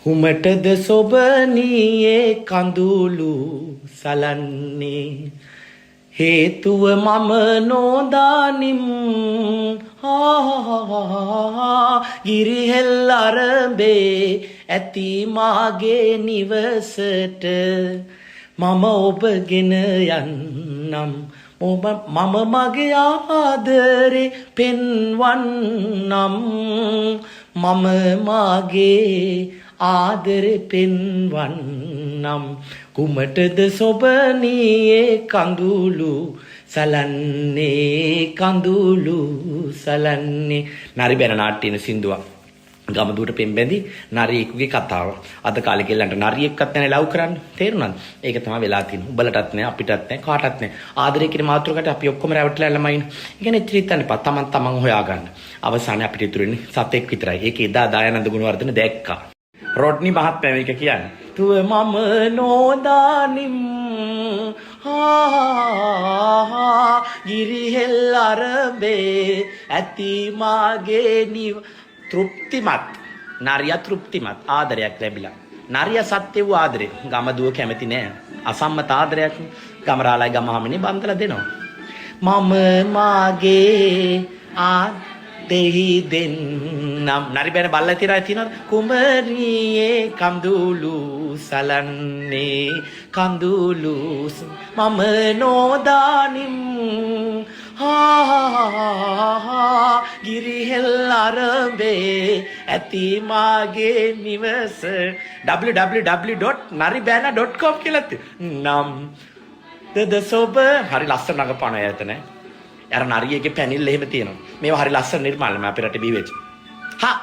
කුමටද සොබනියේ කඳුළු සලන්නේ හේතුව මම නොදානිම් ගිරිහෙල් අරඹේ ඇති මාගේ නිවසට මම ඔබගෙන යන්නම් මම මගේ ආදරේ පෙන්වන්නම් මම මාගේ ආදරේ පෙන්වන්නම් කුමටද සොබනියේ කඳුළු සලන්නේ කඳුළු සලන්නේ නරි බැන නාට්‍යන සින්දුවක් ගමදුවට පෙම්බැඳි නරියෙකුගේ කතාව. අද කාලේ කෙල්ලන්ට නරියෙක්වත් නැහැ ලව් කරන්න. තේරුණාද? ඒක තමයි වෙලා තියෙන්නේ. උඹලටත් නැහැ, අපිටත් නැහැ, කාටවත් නැහැ. ආදරේ කියන මාතෘකාවට අපි ඔක්කොම රැවටිලා ළමයින්. ඒ කියන්නේ ඉතිරිත් යන්නපා. තමන් හොයාගන්න. අවසානයේ අපිට ඉතුරු වෙන්නේ සතෙක් විතරයි. ඒක එදා දායනන්ද ගුණවර්ධන දැක්කා. රොඩ්නි මහත්මයා මේක කියන්නේ. තුව මම නොදානිම් ගිරිහෙල් අරඹේ ඇති මාගේ නිව තෘප්තිමත් නරිය තෘප්තිමත් ආදරයක් ලැබිලා නරිය සත්‍ය වූ ආදරේ ගමදුව කැමති නෑ අසම්මත ආදරයක් ගමරාලයි ගමහමිනේ බන්දලා දෙනවා මම මාගේ දෙහි දෙන්නම් නරි බැන බල්ලා තිරයි තියනවද කුමරියේ කඳුළු සලන්නේ කඳුළු මම නොදානිම් ගිරිහෙල් අරඹේ ඇති මාගේ නිවස www.naribana.com කියලා නම් දද සොබ හරි ලස්සන නගපාන ඇතන අර නරියගේ පැනිල්ල එහෙම තියෙනවා මේවා හරි ලස්සන නිර්මාණ මම අපේ රටේ බිහිවෙච්ච හා